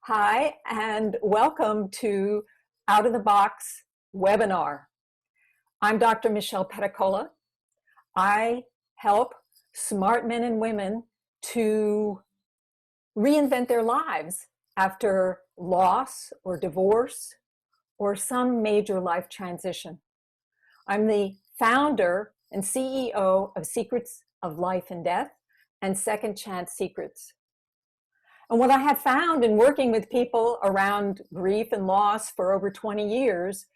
Hi, and welcome to Out of the Box webinar. I'm Dr. Michelle Petacola. I help smart men and women to reinvent their lives after loss or divorce or some major life transition. I'm the founder and CEO of Secrets of Life and Death and Second Chance Secrets. And what I have found in working with people around grief and loss for over 20 years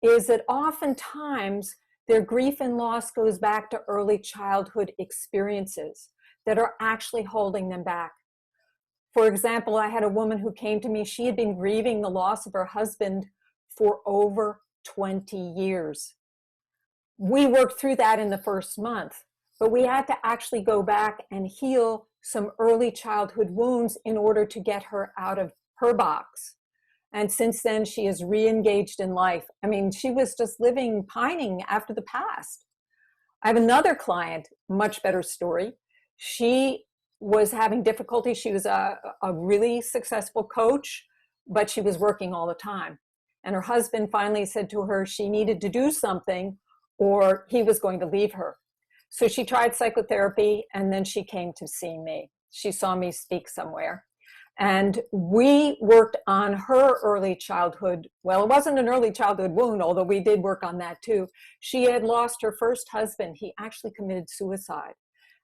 is that oftentimes their grief and loss goes back to early childhood experiences that are actually holding them back. For example, I had a woman who came to me. She had been grieving the loss of her husband for over 20 years. We worked through that in the first month, but we had to actually go back and heal some early childhood wounds in order to get her out of her box. And since then, she is re-engaged in life. I mean, she was just living, pining after the past. I have another client, much better story. She was having difficulty. She was a really successful coach, but she was working all the time. And her husband finally said to her she needed to do something or he was going to leave her. So she tried psychotherapy, and then she came to see me. She saw me speak somewhere. And we worked on her early childhood. Well, it wasn't an early childhood wound, although we did work on that too. She had lost her first husband. He actually committed suicide.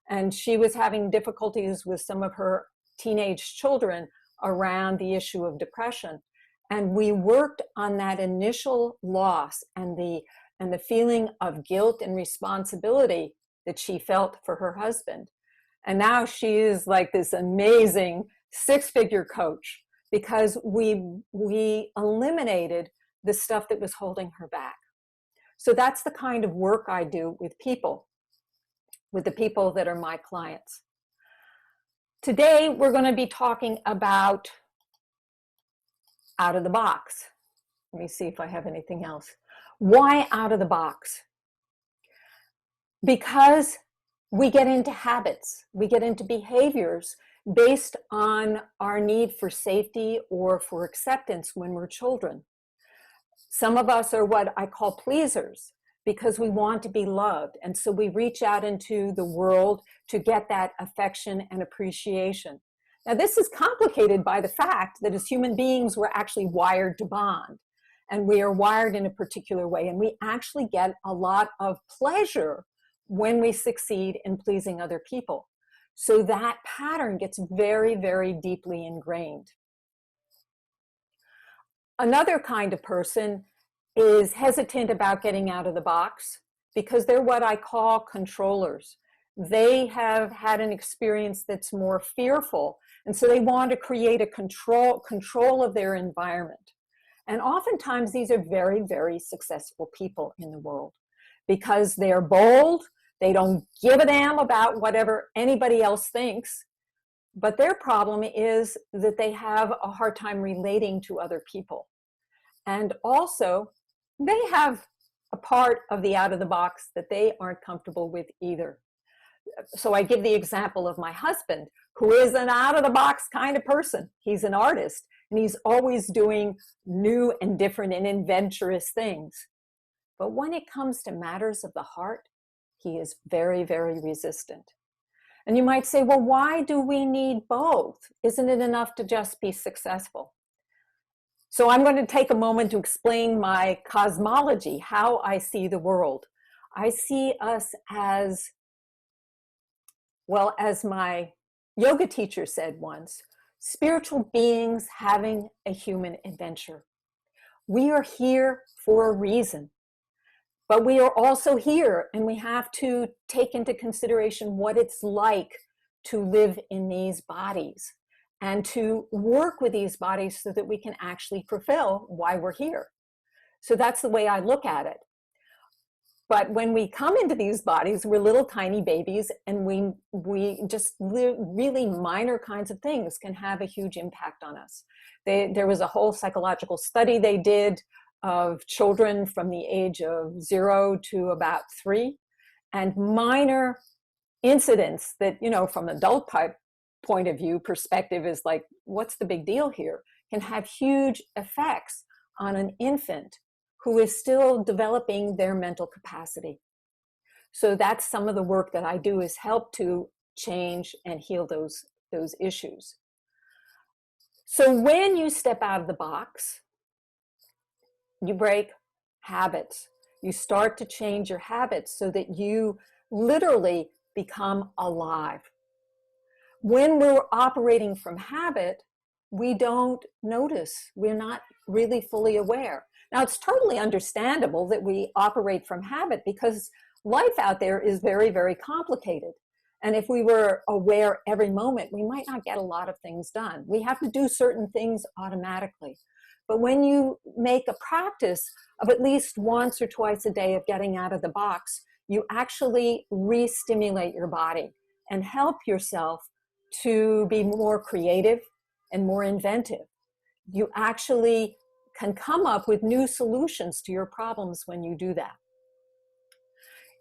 And she was having difficulties with some of her teenage children around the issue of depression. And we worked on that initial loss and the feeling of guilt and responsibility that she felt for her husband. And now she is like this amazing six-figure coach because we eliminated the stuff that was holding her back. So that's the kind of work I do with people, with the people that are my clients. Today, we're going to be talking about out of the box. Let me see if I have anything else. Why out of the box? Because we get into habits, we get into behaviors based on our need for safety or for acceptance when we're children. Some of us are what I call pleasers because we want to be loved. And so we reach out into the world to get that affection and appreciation. Now, this is complicated by the fact that as human beings, we're actually wired to bond. And we are wired in a particular way. And we actually get a lot of pleasure when we succeed in pleasing other people. So that pattern gets very, very deeply ingrained. Another kind of person is hesitant about getting out of the box because they're what I call controllers. They have had an experience that's more fearful, and so they want to create a control of their environment. And oftentimes these are very, very successful people in the world because they're bold. They don't give a damn about whatever anybody else thinks, but their problem is that they have a hard time relating to other people. And also, they have a part of the out of the box that they aren't comfortable with either. So I give the example of my husband, who is an out of the box kind of person. He's an artist, and he's always doing new and different and adventurous things. But when it comes to matters of the heart, he is very, very resistant. And you might say, well, why do we need both? Isn't it enough to just be successful? So I'm going to take a moment to explain my cosmology, how I see the world. I see us as, well, as my yoga teacher said once, spiritual beings having a human adventure. We are here for a reason. But we are also here, and we have to take into consideration what it's like to live in these bodies and to work with these bodies so that we can actually fulfill why we're here. So that's the way I look at it. But when we come into these bodies, we're little tiny babies, and we just really minor kinds of things can have a huge impact on us. There was a whole psychological study they did of children from the age of 0 to about 3, and minor incidents that, from an adult point of view perspective is like, what's the big deal here? can have huge effects on an infant who is still developing their mental capacity. So that's some of the work that I do, is help to change and heal those issues. So when you step out of the box, you break habits. You start to change your habits so that you literally become alive. When we're operating from habit, we don't notice. We're not really fully aware. Now, it's totally understandable that we operate from habit because life out there is very, very complicated. And if we were aware every moment, we might not get a lot of things done. We have to do certain things automatically. But when you make a practice of at least once or twice a day of getting out of the box, you actually re-stimulate your body and help yourself to be more creative and more inventive. You actually can come up with new solutions to your problems when you do that.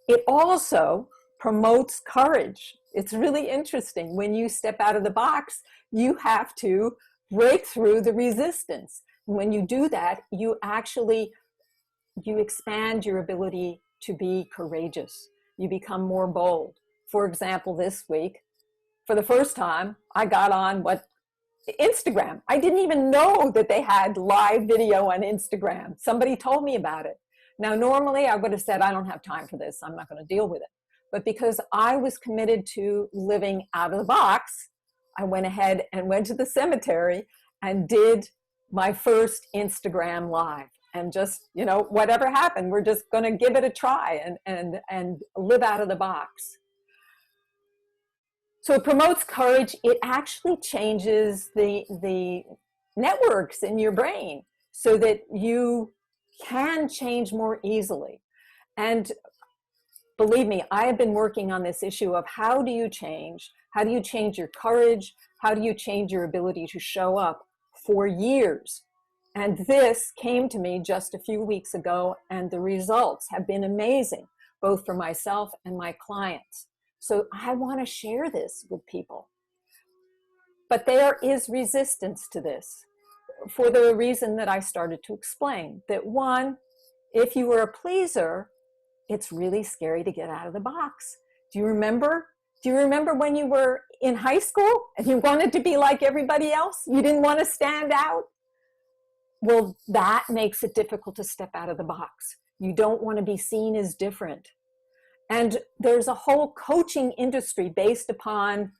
It also promotes courage. It's really interesting. When you step out of the box, you have to break through the resistance. When you do that, you expand your ability to be courageous. You become more bold. For example, this week, for the first time, I got on Instagram. I didn't even know that they had live video on Instagram. Somebody told me about it. Now, normally I would have said, I don't have time for this. I'm not going to deal with it. But because I was committed to living out of the box, I went ahead and went to the cemetery and did my first Instagram live. And just, whatever happened, we're just going to give it a try and live out of the box. So it promotes courage. It actually changes the networks in your brain so that you can change more easily. And believe me, I have been working on this issue of how do you change? How do you change your courage? How do you change your ability to show up for years? And this came to me just a few weeks ago, and the results have been amazing, both for myself and my clients. So I want to share this with people. But there is resistance to this for the reason that I started to explain. That one, if you were a pleaser, it's really scary to get out of the box. Do you remember when you were in high school and you wanted to be like everybody else? You didn't want to stand out? Well, that makes it difficult to step out of the box. You don't want to be seen as different. And there's a whole coaching industry based upon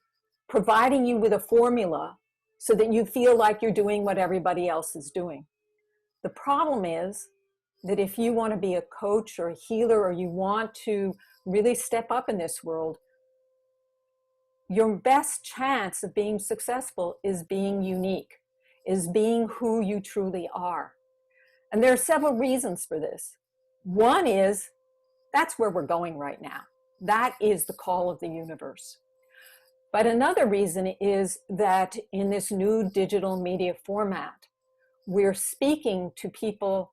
providing you with a formula so that you feel like you're doing what everybody else is doing. The problem is that if you want to be a coach or a healer, or you want to really step up in this world, your best chance of being successful is being unique, is being who you truly are. And there are several reasons for this. One is that's where we're going right now. That is the call of the universe. But another reason is that in this new digital media format, we're speaking to people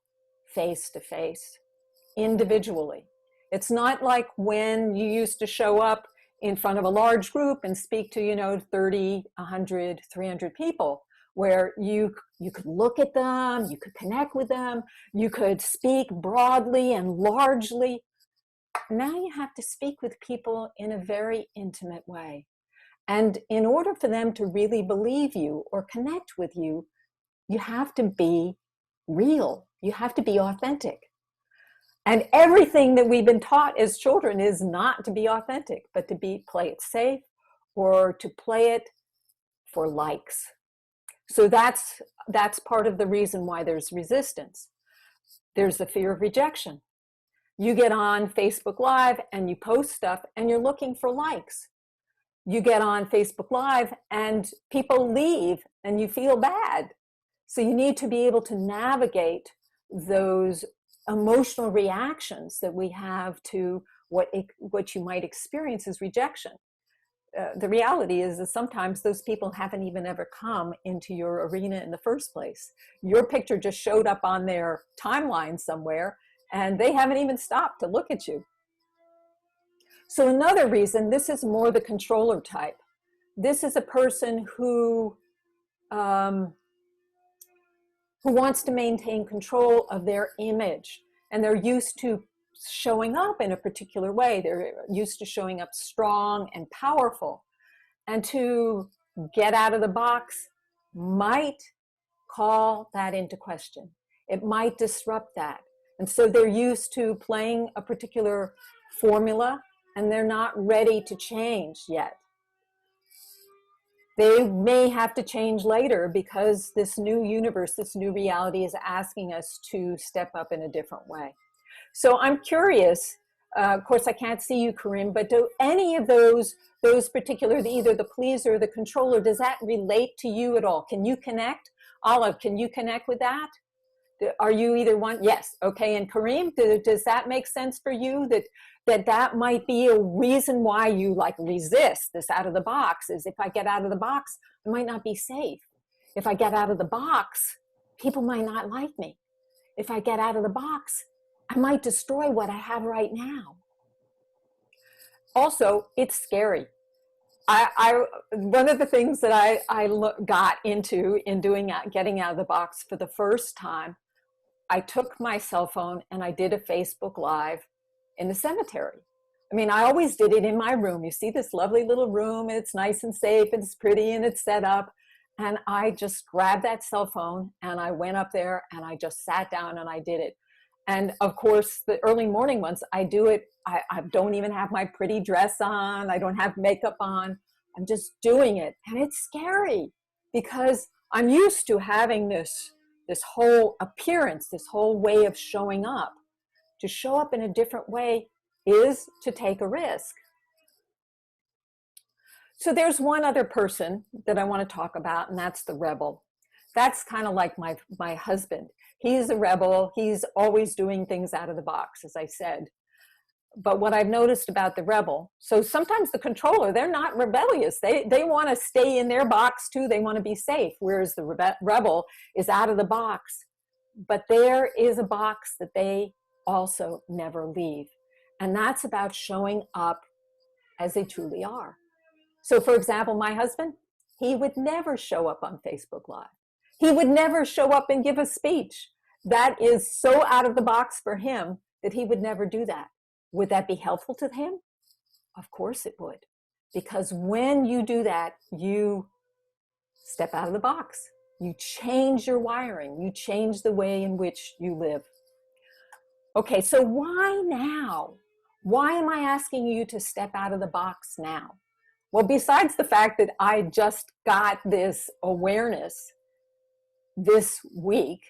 face to face, individually. It's not like when you used to show up in front of a large group and speak to, 30, 100, 300 people, where you could look at them, you could connect with them, you could speak broadly and largely. Now you have to speak with people in a very intimate way. And in order for them to really believe you or connect with you, you have to be real. You have to be authentic. And everything that we've been taught as children is not to be authentic, but to play it safe or to play it for likes. So that's part of the reason why there's resistance. There's the fear of rejection. You get on Facebook Live and you post stuff and you're looking for likes. You get on Facebook Live and people leave and you feel bad. So you need to be able to navigate those emotional reactions that we have to what you might experience as rejection. The reality is that sometimes those people haven't even ever come into your arena in the first place. Your picture just showed up on their timeline somewhere, and they haven't even stopped to look at you. So another reason, this is more the controller type. This is a person who who wants to maintain control of their image. And they're used to showing up in a particular way. They're used to showing up strong and powerful. And to get out of the box might call that into question. It might disrupt that. And so they're used to playing a particular formula, and they're not ready to change yet. They may have to change later because this new universe, this new reality is asking us to step up in a different way. So I'm curious, of course I can't see you, Karim, but do any of those particular, either the pleaser or the controller, does that relate to you at all? Can you connect? Olive, can you connect with that? Are you either one? Yes. Okay. And Karim, does that make sense for you? That might be a reason why you like resist this out of the box, is if I get out of the box, I might not be safe. If I get out of the box, people might not like me. If I get out of the box, I might destroy what I have right now. Also, it's scary. One of the things that I got into in getting out of the box for the first time, I took my cell phone and I did a Facebook Live in the cemetery. I mean, I always did it in my room. You see this lovely little room, and it's nice and safe, and it's pretty, and it's set up. And I just grabbed that cell phone and I went up there and I just sat down and I did it. And of course, the early morning ones, I do it. I don't even have my pretty dress on. I don't have makeup on. I'm just doing it. And it's scary because I'm used to having this whole appearance, this whole way of showing up. To show up in a different way is to take a risk. So there's one other person that I want to talk about, and that's the rebel. That's kind of like my husband. He's a rebel. He's always doing things out of the box, as I said. But what I've noticed about the rebel, so sometimes the controller, they're not rebellious. They want to stay in their box too. They want to be safe, whereas the rebel is out of the box. But there is a box that they also never leave. And that's about showing up as they truly are. So for example, my husband, he would never show up on Facebook Live. He would never show up and give a speech. That is so out of the box for him that he would never do that. Would that be helpful to him? Of course it would. Because when you do that, you step out of the box. You change your wiring. You change the way in which you live. Okay, so why now? Why am I asking you to step out of the box now? Well, besides the fact that I just got this awareness this week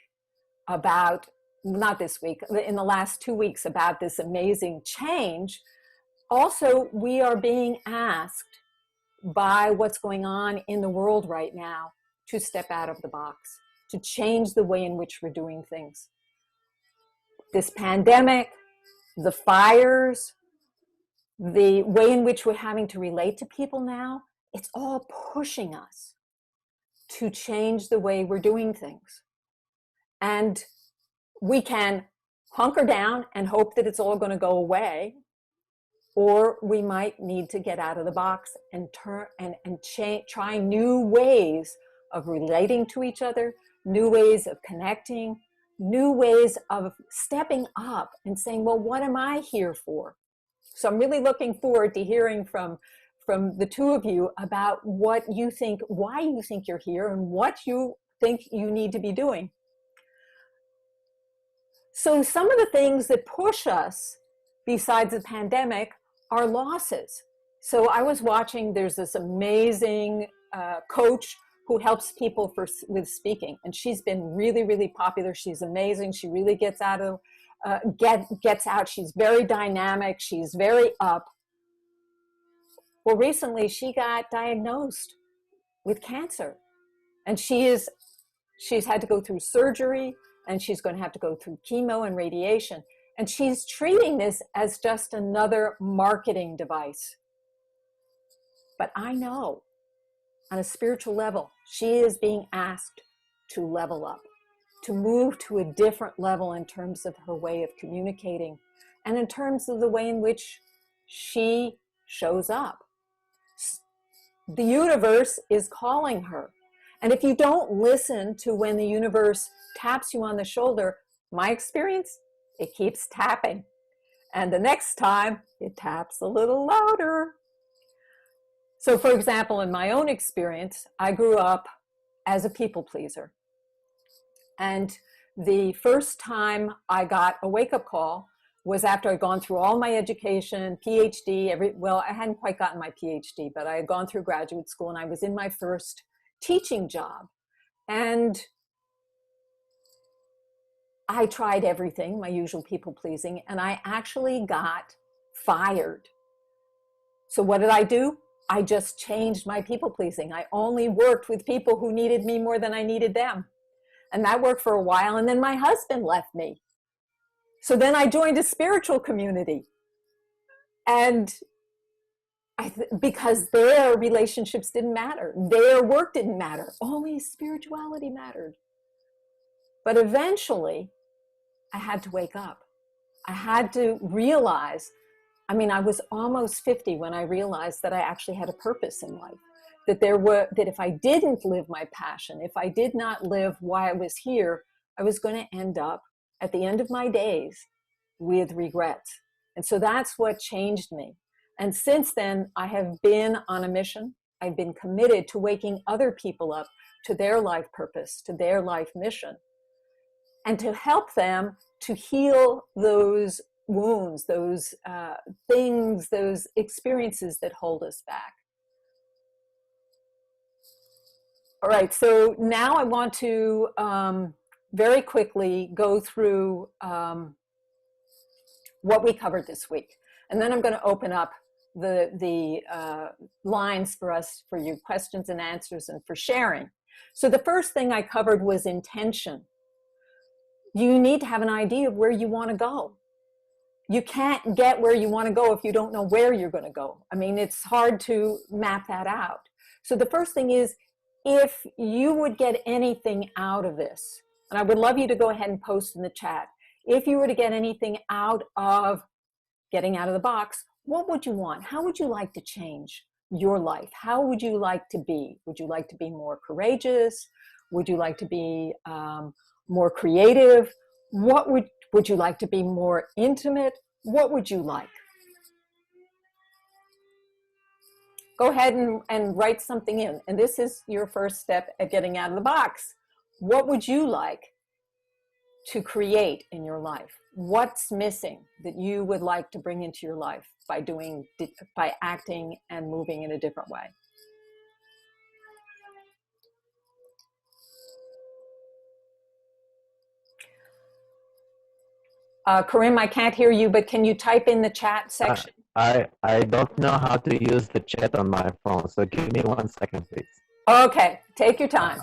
about, not this week, in the last 2 weeks about this amazing change, also we are being asked by what's going on in the world right now to step out of the box, to change the way in which we're doing things. This pandemic, the fires, the way in which we're having to relate to people now, it's all pushing us to change the way we're doing things. And we can hunker down and hope that it's all going to go away, or we might need to get out of the box and try new ways of relating to each other, new ways of connecting, new ways of stepping up and saying, well, what am I here for? So I'm really looking forward to hearing from the two of you about what you think, why you think you're here, and what you think you need to be doing. So some of the things that push us, besides the pandemic, are losses. So I was watching, there's this amazing coach who helps people with speaking, and she's been really, really popular. She's amazing. She really gets out. She's very dynamic. She's very up. Well, recently she got diagnosed with cancer, and she's had to go through surgery, and she's going to have to go through chemo and radiation. And she's treating this as just another marketing device. But I know on a spiritual level, she is being asked to level up, to move to a different level in terms of her way of communicating and in terms of the way in which she shows up. The universe is calling her. And if you don't listen to when the universe taps you on the shoulder, my experience, it keeps tapping. And the next time, it taps a little louder. So for example, in my own experience, I grew up as a people pleaser. And the first time I got a wake-up call was after I'd gone through all my education, PhD, well, I hadn't quite gotten my PhD, but I had gone through graduate school and I was in my first teaching job. And I tried everything, my usual people pleasing, and I actually got fired. So what did I do? I just changed my people pleasing. I only worked with people who needed me more than I needed them. And that worked for a while, and then my husband left me. So then I joined a spiritual community. And because their relationships didn't matter, their work didn't matter, only spirituality mattered. But eventually, I had to wake up. I had to realize, I was almost 50 when I realized that I actually had a purpose in life. That if I didn't live my passion, if I did not live why I was here, I was going to end up at the end of my days with regrets. And so that's what changed me. And since then, I have been on a mission. I've been committed to waking other people up to their life purpose, to their life mission, and to help them to heal those wounds, those things, those experiences that hold us back. All right, so now I want to very quickly go through what we covered this week. And then I'm going to open up the lines for you, questions and answers, and for sharing. So the first thing I covered was intention. You need to have an idea of where you want to go. You can't get where you want to go if you don't know where you're going to go. It's hard to map that out. So the first thing is, if you would get anything out of this, and I would love you to go ahead and post in the chat, if you were to get anything out of getting out of the box, what would you want? How would you like to change your life? How would you like to be? Would you like to be more courageous? Would you like to be more creative? What would you like to be more intimate? What would you like? Go ahead and write something in. And this is your first step at getting out of the box. What would you like to create in your life? What's missing that you would like to bring into your life by acting and moving in a different way? Karim, I can't hear you, but can you type in the chat section? I don't know how to use the chat on my phone, so give me 1 second, please. Okay, take your time.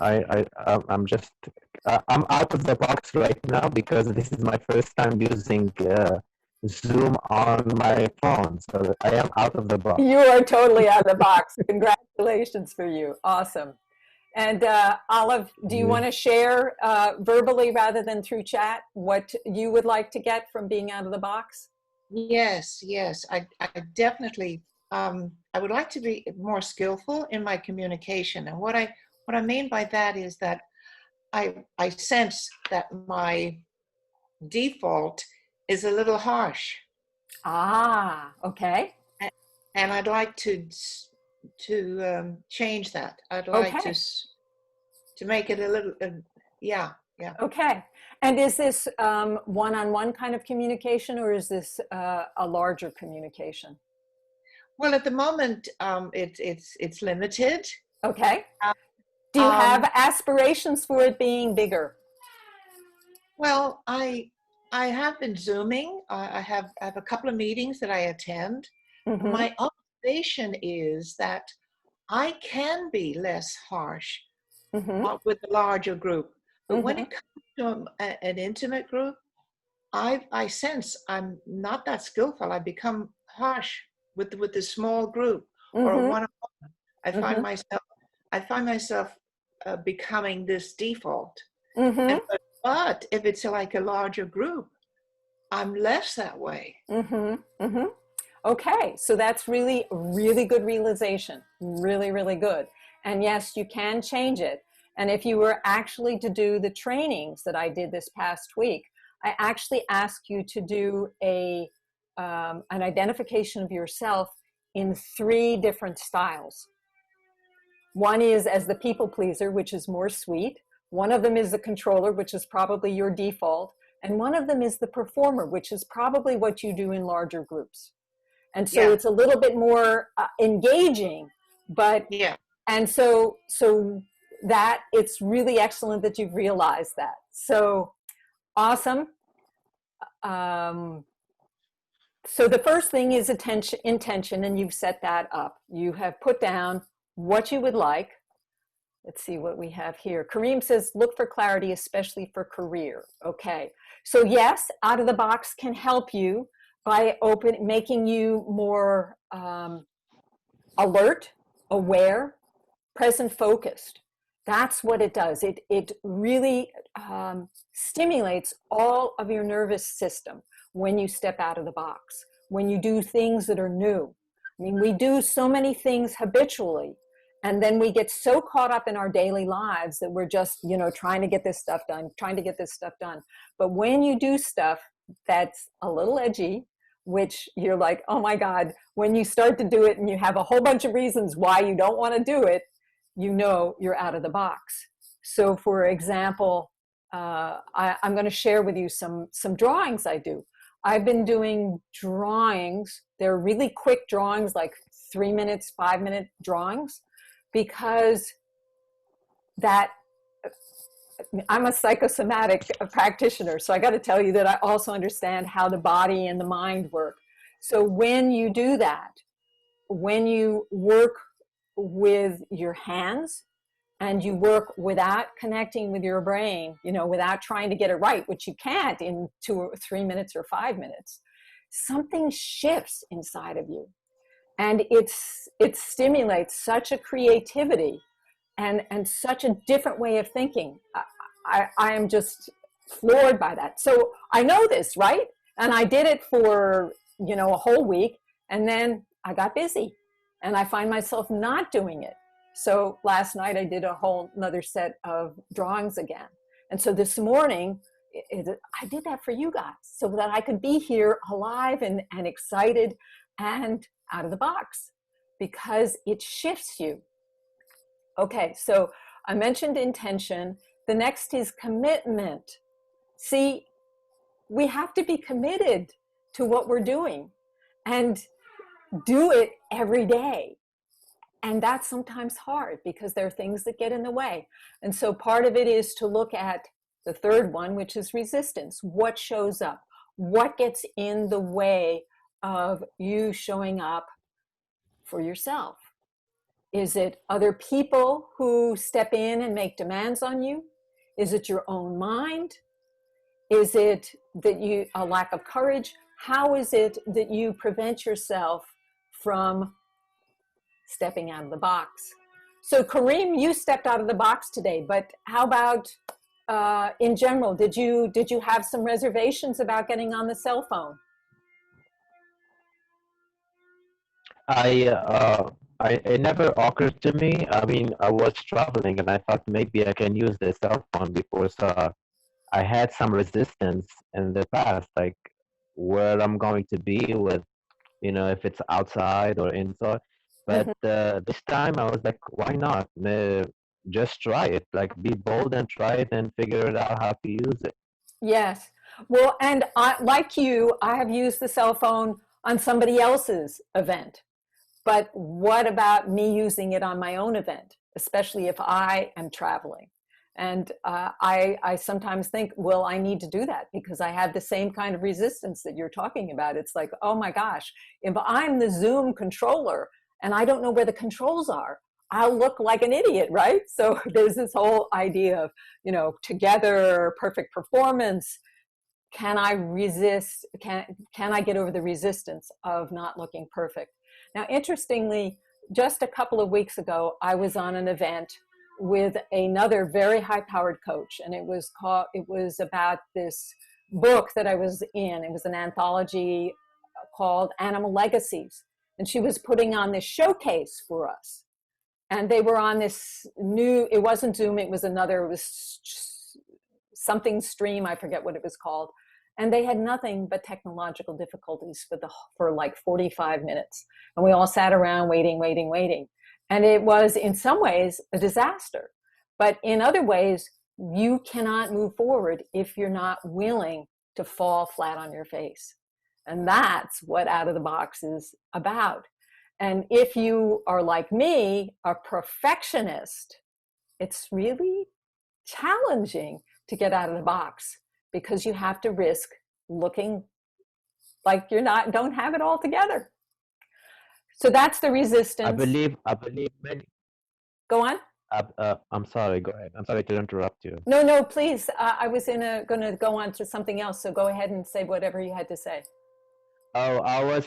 I'm out of the box right now because this is my first time using Zoom on my phone, so I am out of the box. You are totally out of the box. Congratulations for you. Awesome. And Olive, do you want to share verbally rather than through chat what you would like to get from being out of the box? Yes, I definitely, I would like to be more skillful in my communication. And what I mean by that is that I sense that my default is a little harsh. Ah, okay. And I'd like to change that. I'd like to make it a little, yeah. Okay. And is this one-on-one kind of communication, or is this a larger communication? Well, at the moment, it's limited. Okay. Do you have aspirations for it being bigger? Well, I have been Zooming. I have a couple of meetings that I attend. Mm-hmm. My observation is that I can be less harsh with a larger group. But when it comes to an intimate group, I sense I'm not that skillful. I become harsh with the small group or a one-on-one. I find myself becoming this default. But if it's like a larger group, I'm less that way. Okay, so that's really, really good realization. Really, really good. And yes, you can change it. And if you were actually to do the trainings that I did this past week, I actually ask you to do an identification of yourself in 3 different styles. One is as the people pleaser, which is more sweet. One of them is the controller, which is probably your default. And one of them is the performer, which is probably what you do in larger groups. And so it's a little bit more engaging, but Yeah. and so that it's really excellent that you've realized that. So awesome. So the first thing is intention, and you've set that up. You have put down what you would like. Let's see what we have here. Kareem says, look for clarity, especially for career. Okay. So yes, out of the box can help you by making you more alert, aware, present focused. That's what it does. It really stimulates all of your nervous system when you step out of the box, when you do things that are new. I mean, we do so many things habitually, and then we get so caught up in our daily lives that we're just, trying to get this stuff done. But when you do stuff that's a little edgy, which you're like, oh my God, when you start to do it and you have a whole bunch of reasons why you don't want to do it, you're out of the box. So for example, I'm going to share with you some drawings I do. I've been doing drawings. They're really quick drawings, like 3 minutes, 5-minute drawings, because I'm a psychosomatic practitioner. So I got to tell you that I also understand how the body and the mind work. So when you do that, when you work with your hands and you work without connecting with your brain, without trying to get it right, which you can't in 2 or 3 minutes or 5 minutes, something shifts inside of you. And it stimulates such a creativity and such a different way of thinking. I am just floored by that. So I know this, right? And I did it for, a whole week, and then I got busy and I find myself not doing it. So last night I did a whole another set of drawings again. And so this morning, I did that for you guys so that I could be here alive and excited and out of the box, because it shifts you. Okay, so I mentioned intention. The next is commitment. See, we have to be committed to what we're doing and do it every day. And that's sometimes hard because there are things that get in the way. And so part of it is to look at the third one, which is resistance. What shows up? What gets in the way of you showing up for yourself? Is it other people who step in and make demands on you? Is it your own mind? Is it that a lack of courage? How is it that you prevent yourself from stepping out of the box? So Kareem, you stepped out of the box today, but how about in general? Did you have some reservations about getting on the cell phone? It never occurred to me. I mean, I was traveling and I thought maybe I can use the cell phone because I had some resistance in the past, like where I'm going to be with, if it's outside or inside. But this time I was like, why not? Just try it. Like, be bold and try it and figure it out how to use it. Yes. Well, and like you, I have used the cell phone on somebody else's event. But what about me using it on my own event, especially if I am traveling? And I sometimes think, well, I need to do that because I have the same kind of resistance that you're talking about. It's like, oh my gosh, if I'm the Zoom controller and I don't know where the controls are, I'll look like an idiot, right? So there's this whole idea of, together, perfect performance. Can I resist? Can I get over the resistance of not looking perfect? Now, interestingly, just a couple of weeks ago, I was on an event with another very high-powered coach, and it was about this book that I was in. It was an anthology called Animal Legacies, and she was putting on this showcase for us. And they were on this new, it wasn't Zoom, it was another, it was something stream, I forget what it was called. And they had nothing but technological difficulties for like 45 minutes. And we all sat around waiting. And it was in some ways a disaster. But in other ways, you cannot move forward if you're not willing to fall flat on your face. And that's what Out of the Box is about. And if you are like me, a perfectionist, it's really challenging to get out of the box because you have to risk looking like don't have it all together. So that's the resistance. I believe many. Go on. I'm sorry. Go ahead. I'm sorry to interrupt you. No, please. I was going to go on to something else. So go ahead and say whatever you had to say. Oh, I was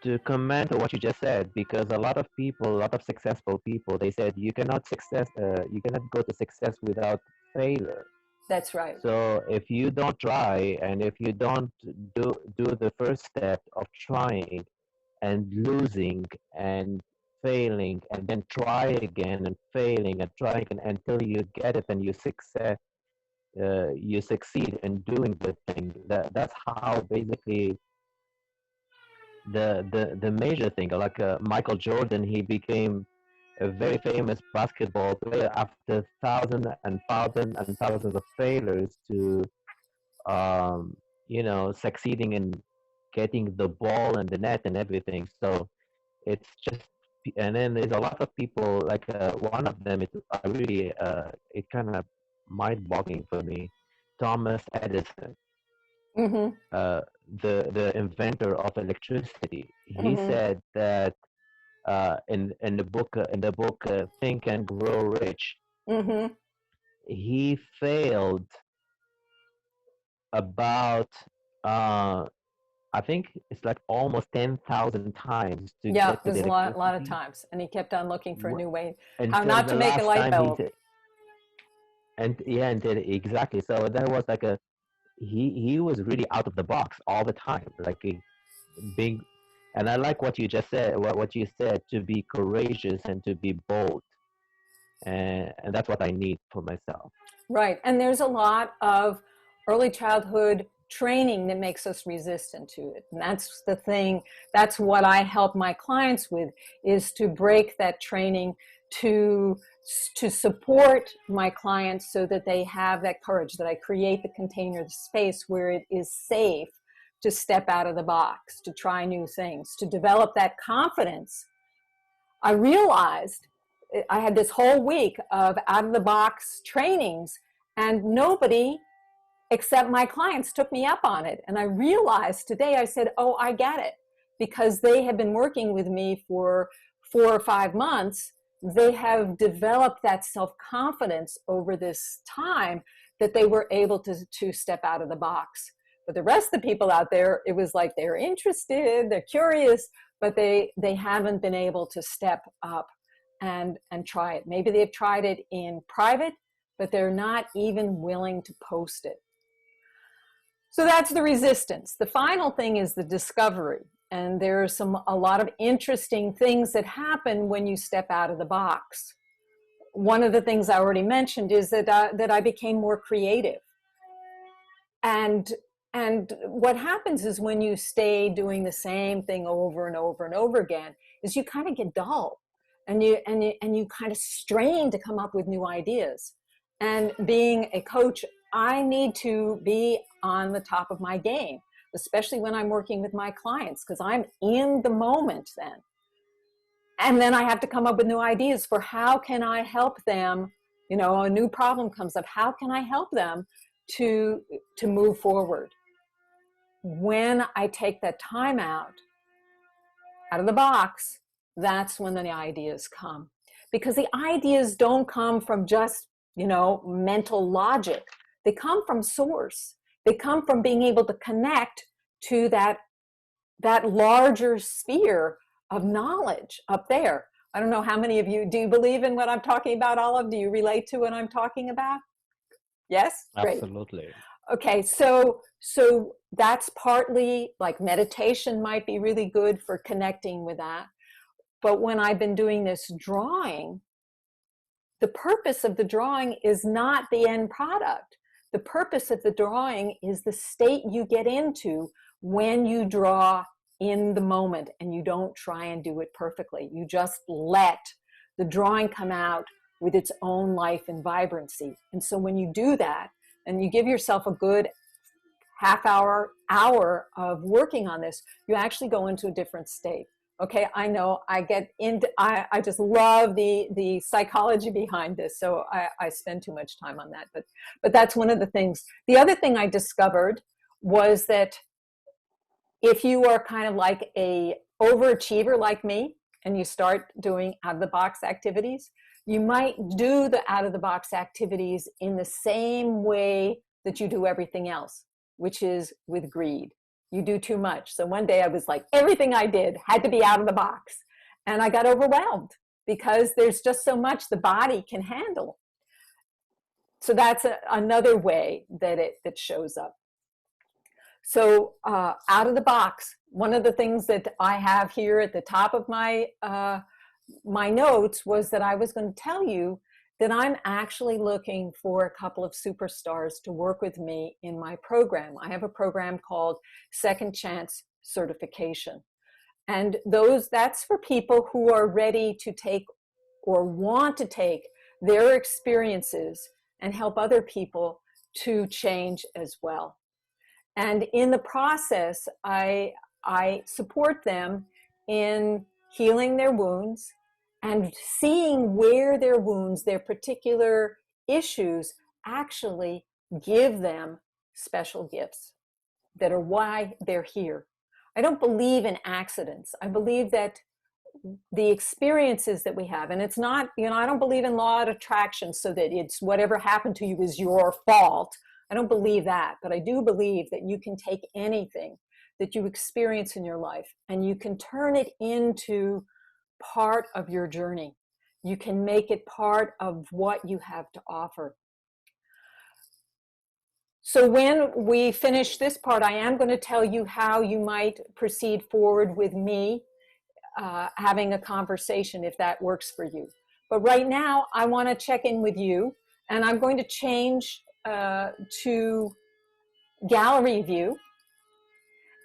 to comment on what you just said, because a lot of people, a lot of successful people, they said you cannot go to success without failure. That's right. So if you don't try, and if you don't do the first step of trying and losing and failing, and then try again and failing and trying until you get it and you succeed in doing the thing. That's how basically the major thing, like Michael Jordan, he became a very famous basketball player after thousands and thousands of failures to succeeding in getting the ball and the net and everything. So it's just, and then there's a lot of people, like one of them, it kind of mind-boggling for me, Thomas Edison. Mm-hmm. The inventor of electricity. He Mm-hmm. said that in the book Think and Grow Rich, Mm-hmm. he failed about I think it's like almost 10,000 times to Yeah, get to there's the a lot of electricity. times. And he kept on looking for a new way, how Until not the to make a last light time bulb. Exactly. So that was like he was really out of the box all the time, like being, and I like what you just said, what you said, to be courageous and to be bold, and that's what I need for myself. Right. And there's a lot of early childhood training that makes us resistant to it. And that's the thing, that's what I help my clients with, is to break that training, to support my clients so that they have that courage, that I create the container, the space where it is safe to step out of the box, to try new things, to develop that confidence. I realized I had this whole week of out of the box trainings, and nobody except my clients took me up on it. And I realized today, I said, oh, I get it, because they have been working with me for 4 or 5 months. They have developed that self-confidence over this time that they were able to step out of the box. But the rest of the people out there, it was like they're interested, they're curious, but they haven't been able to step up and try it. Maybe they've tried it in private, but they're not even willing to post it. So that's the resistance. The final thing is the discovery. And there's a lot of interesting things that happen when you step out of the box. One of the things I already mentioned is that I became more creative. And what happens is when you stay doing the same thing over and over and over again, is you kind of get dull, and you kind of strain to come up with new ideas. And being a coach, I need to be on the top of my game, especially when I'm working with my clients, because I'm in the moment then. And then I have to come up with new ideas for how can I help them. A new problem comes up. How can I help them to move forward? When I take that time out of the box, that's when the ideas come. Because the ideas don't come from just, mental logic. They come from source. They come from being able to connect to that larger sphere of knowledge up there. I don't know how many of you, do you believe in what I'm talking about, Olive? Do you relate to what I'm talking about? Yes? Great. Absolutely. Okay, so that's partly, like, meditation might be really good for connecting with that. But when I've been doing this drawing, the purpose of the drawing is not the end product. The purpose of the drawing is the state you get into when you draw in the moment and you don't try and do it perfectly. You just let the drawing come out with its own life and vibrancy. And so when you do that and you give yourself a good half hour of working on this, you actually go into a different state. Okay, I know I get into, I just love the psychology behind this, so I spend too much time on that, but that's one of the things. The other thing I discovered was that if you are kind of like a overachiever like me, and you start doing out of the box activities, you might do the out of the box activities in the same way that you do everything else, which is with greed. You do too much. So one day I was like, everything I did had to be out of the box. And I got overwhelmed because there's just so much the body can handle. So that's another way that that shows up. So out of the box, one of the things that I have here at the top of my my notes was that I was going to tell you that I'm actually looking for a couple of superstars to work with me in my program. I have a program called Second Chance Certification. And that's for people who are ready to take or want to take their experiences and help other people to change as well. And in the process, I support them in healing their wounds and seeing where their wounds, their particular issues, actually give them special gifts that are why they're here. I don't believe in accidents. I believe that the experiences that we have, and it's not, I don't believe in law of attraction so that it's whatever happened to you is your fault. I don't believe that, but I do believe that you can take anything that you experience in your life and you can turn it into part of your journey. You can make it part of what you have to offer. So when we finish this part, I am going to tell you how you might proceed forward with me having a conversation if that works for you. But right now, I want to check in with you, and I'm going to change to gallery view.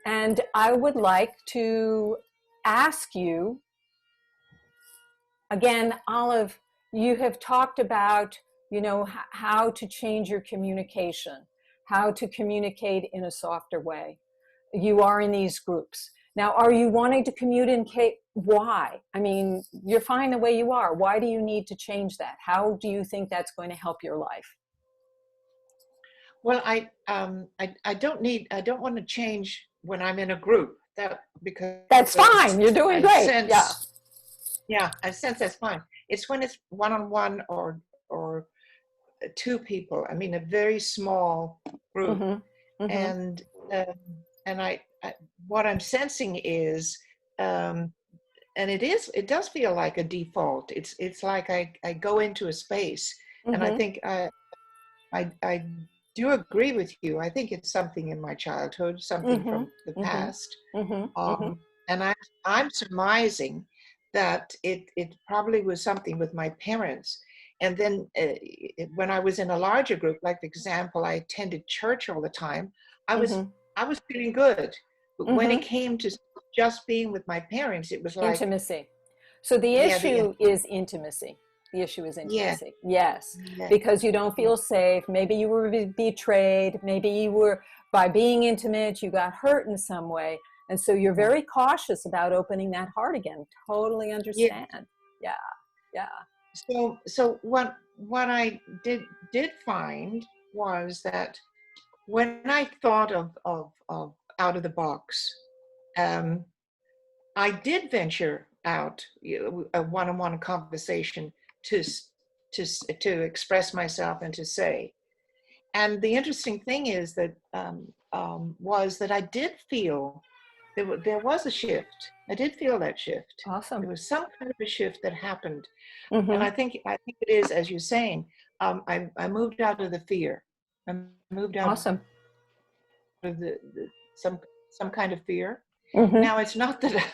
And I would like to ask you, again, Olive, you have talked about, how to change your communication, how to communicate in a softer way. You are in these groups. Now, are you wanting to communicate? Why? I mean, you're fine the way you are. Why do you need to change that? How do you think that's going to help your life? Well, I don't want to change when I'm in a group. Because that's fine. You're doing great. I sense that's fine. It's when it's one-on-one or two people. I mean, a very small group, and I what I'm sensing is, and it does feel like a default. It's like I go into a space, and I think I do agree with you. I think it's something in my childhood, something from the past, and I'm surmising that it probably was something with my parents. And then when I was in a larger group, like for example, I attended church all the time, I was feeling good. But when it came to just being with my parents, it was like intimacy. So the issue is intimacy. The issue is intimacy. Yes. Because you don't feel safe. Maybe you were betrayed. Maybe you were, by being intimate, you got hurt in some way. And so you're very cautious about opening that heart again. Totally understand. Yeah. So what I did find was that when I thought of out of the box, I did venture out a one-on-one conversation to express myself and to say. And the interesting thing is that was that I did feel there was a shift. I did feel that shift. Awesome. There was some kind of a shift that happened, and I think it is, as you're saying. I moved out of the fear. I moved out awesome. of some kind of fear, Mm-hmm. Now, it's not that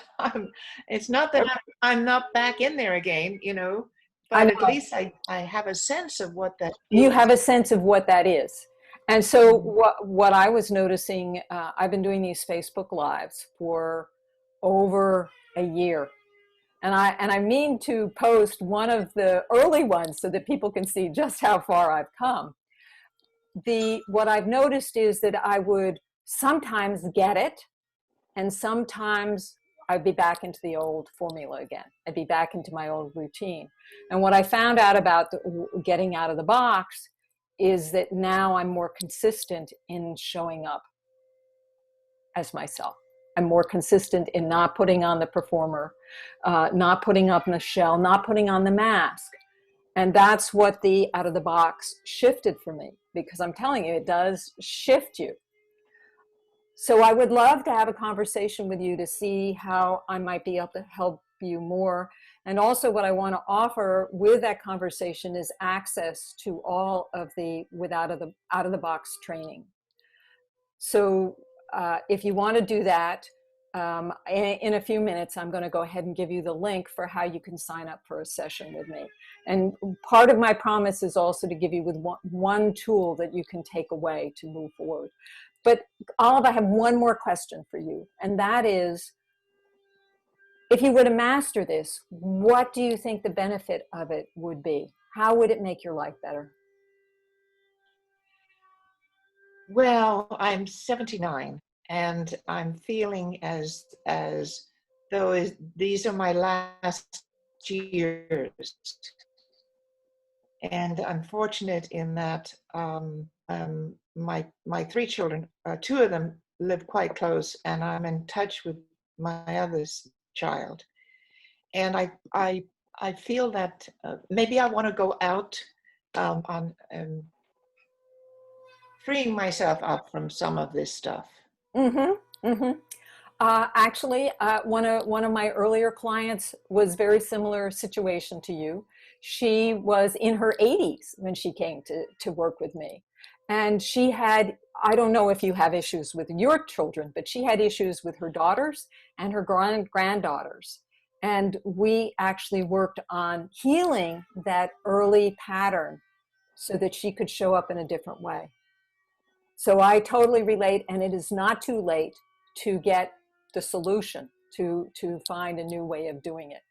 it's not that I'm not back in there again, you know, I but at know. least I have a sense of what that You is. have a sense of what that is. And so Mhm. what I was noticing, I've been doing these Facebook Lives for over a year. And I mean to post one of the early ones so that people can see just how far I've come. What I've noticed is that I would sometimes get it, and sometimes I'd be back into the old formula again. I'd be back into my old routine. And what I found out about getting out of the box is that now I'm more consistent in showing up as myself. I'm more consistent in not putting on the performer, not putting up the shell, not putting on the mask. And that's what the out of the box shifted for me, because I'm telling you, it does shift you. So I would love to have a conversation with you to see how I might be able to help you more. And also what I want to offer with that conversation is access to all of the out of the box training. So if you want to do that, in a few minutes, I'm going to go ahead and give you the link for how you can sign up for a session with me. And part of my promise is also to give you with one tool that you can take away to move forward. But Olive, I have one more question for you, and that is, if you were to master this, what do you think the benefit of it would be? How would it make your life better? Well, I'm 79 and I'm feeling as though these are my last years. And I'm fortunate in that my three children, two of them live quite close, and I'm in touch with my other child. And I feel that maybe I want to go out on freeing myself up from some of this stuff. Mm-hmm. Mm-hmm. Actually, one of my earlier clients was very similar situation to you. She was in her 80s when she came to work with me, and she had, I don't know if you have issues with your children, but she had issues with her daughters and her granddaughters. And we actually worked on healing that early pattern so that she could show up in a different way. So I totally relate, and it is not too late to get the solution, to find a new way of doing it.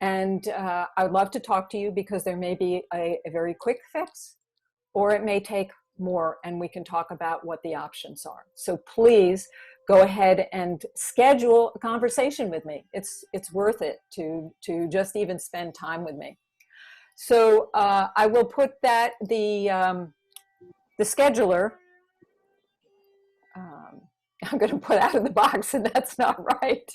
And I would love to talk to you, because there may be a very quick fix, or it may take more, and we can talk about what the options are. So please go ahead and schedule a conversation with me. It's worth it to just even spend time with me. So I will put the scheduler. Um, I'm going to put out of the box, and that's not right.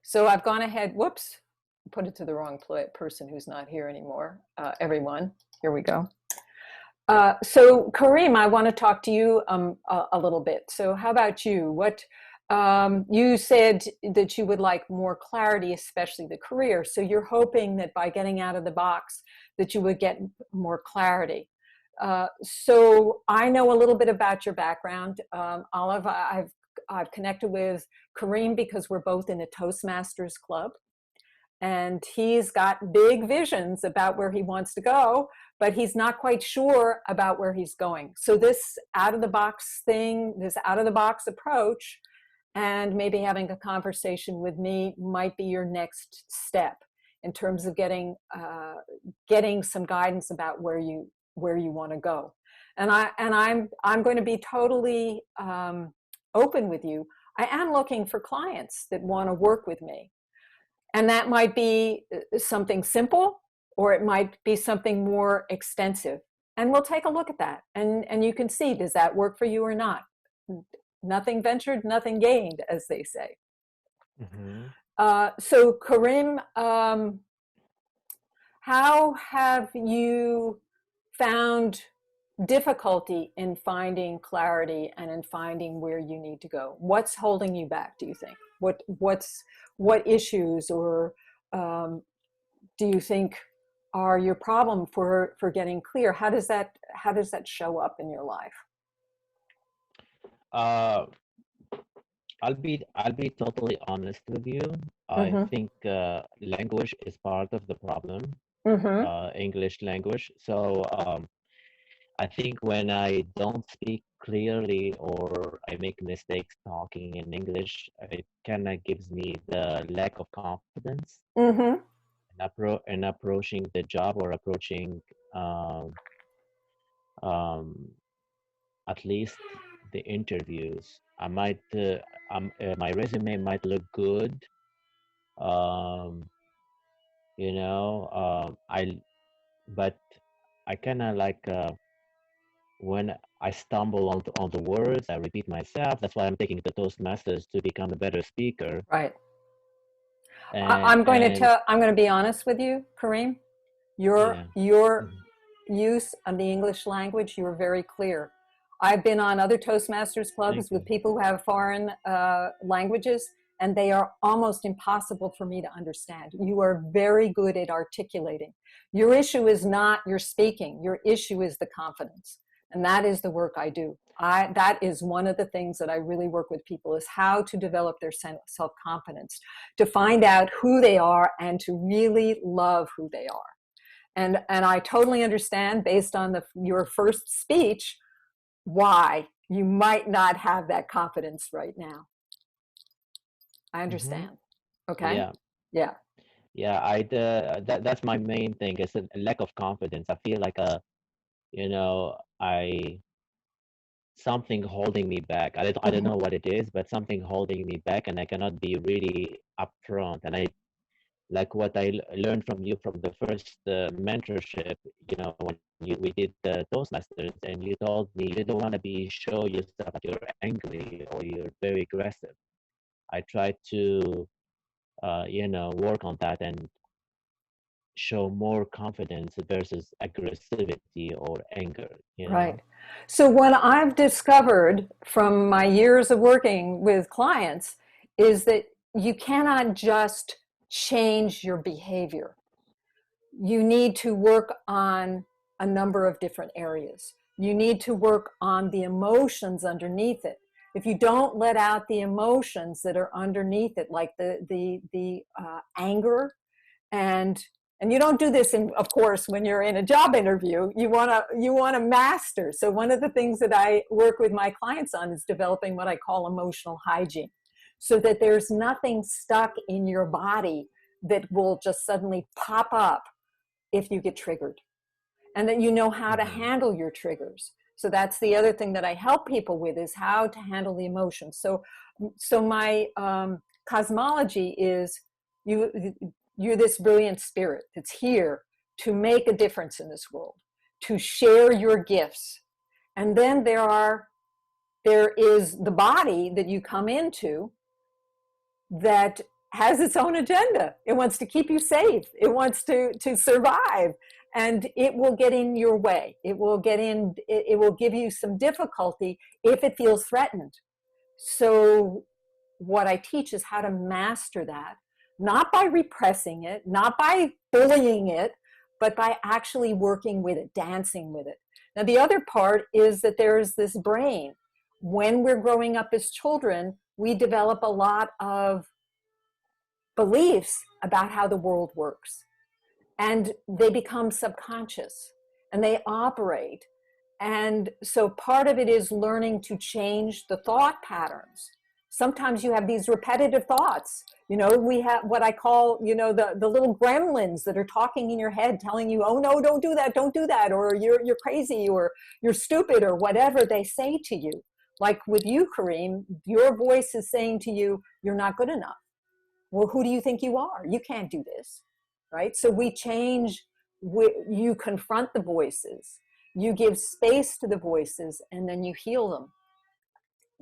So I've gone ahead, whoops, put it to the wrong person who's not here anymore. Everyone, here we go. So Kareem, I want to talk to you a little bit. So how about you? You said that you would like more clarity, especially the career. So you're hoping that by getting out of the box, that you would get more clarity. So I know a little bit about your background. Olive, I've connected with Kareem because we're both in a Toastmasters club. And he's got big visions about where he wants to go, but he's not quite sure about where he's going. So this out of the box thing, this out of the box approach, and maybe having a conversation with me might be your next step in terms of getting some guidance about where you want to go. And I'm going to be totally open with you. I am looking for clients that want to work with me. And that might be something simple, or it might be something more extensive. And we'll take a look at that. And you can see, does that work for you or not? Nothing ventured, nothing gained, as they say. Mm-hmm. So Karim, how have you found difficulty in finding clarity and in finding where you need to go? What's holding you back, do you think? What issues or do you think are your problem for getting clear? How does that show up in your life? Uh, I'll be totally honest with you. I Mm-hmm. think language is part of the problem, Mm-hmm. English language. So I think when I don't speak clearly or I make mistakes talking in English, it kind of gives me the lack of confidence Mm-hmm. in approaching the job or approaching um, um, at least the interviews. My resume might look good, um, I but I kind of like when I stumble on the words, I repeat myself. That's why I'm taking the Toastmasters to become a better speaker. Right. And and I'm going to be honest with you, Kareem. yeah, Your mhm, use of the English language, you were very clear. I've been on other Toastmasters thank clubs you. with people who have foreign languages, and they are almost impossible for me to understand. You are very good at articulating. Your issue is not your speaking. Your issue is the confidence, and that is the work I do. That is one of the things that I really work with people is how to develop their self-confidence, to find out who they are and to really love who they are. And I totally understand based on your first speech why you might not have that confidence right now. I Hmm. understand. Okay. Yeah, Yeah. yeah. That's my main thing is a lack of confidence. I feel like I something holding me back. I don't Mm-hmm. know what it is, but something holding me back, and I cannot be really upfront. And I like what I learned from you from the first mentorship. When we did the Toastmasters, and you told me you don't want to be show yourself that you're angry or you're very aggressive. I tried to work on that and show more confidence versus aggressivity or anger. Right. So what I've discovered from my years of working with clients is that you cannot just change your behavior. You need to work on a number of different areas. You need to work on the emotions underneath it. If you don't let out the emotions that are underneath it, like the anger, and you don't do this in, of course, when you're in a job interview. You want to master. So one of the things that I work with my clients on is developing what I call emotional hygiene, so that there's nothing stuck in your body that will just suddenly pop up if you get triggered, and that you know how to Hmm. handle your triggers. So that's the other thing that I help people with, is how to handle the emotions. So my cosmology is, you you're this brilliant spirit that's here to make a difference in this world, to share your gifts. And then there is the body that you come into that has its own agenda. It wants to keep you safe. It wants to survive, and it will get in your way. It will get in. It will give you some difficulty if it feels threatened. So what I teach is how to master that, not by repressing it, not by bullying it, but by actually working with it, dancing with it. Now, the other part is that there's this brain. When we're growing up as children, we develop a lot of beliefs about how the world works, and they become subconscious and they operate. And so part of it is learning to change the thought patterns. Sometimes you have these repetitive thoughts. We have what I call, the little gremlins that are talking in your head, telling you, oh no, don't do that, or you're crazy, or you're stupid, or whatever they say to you. Like with you, Kareem, your voice is saying to you, you're not good enough. Well, who do you think you are? You can't do this, right? So we change. You confront the voices, you give space to the voices, and then you heal them.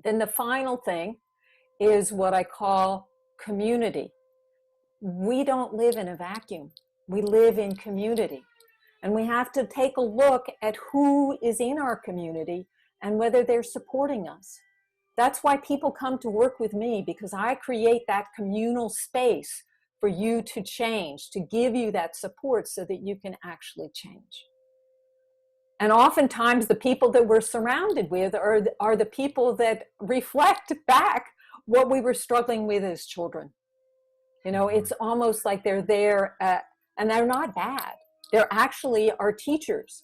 Then the final thing is what I call community. We don't live in a vacuum. We live in community. And we have to take a look at who is in our community and whether they're supporting us. That's why people come to work with me, because I create that communal space for you to change, to give you that support so that you can actually change. And oftentimes the people that we're surrounded with are the people that reflect back what we were struggling with as children. It's almost like they're there, and they're not bad. They're actually our teachers,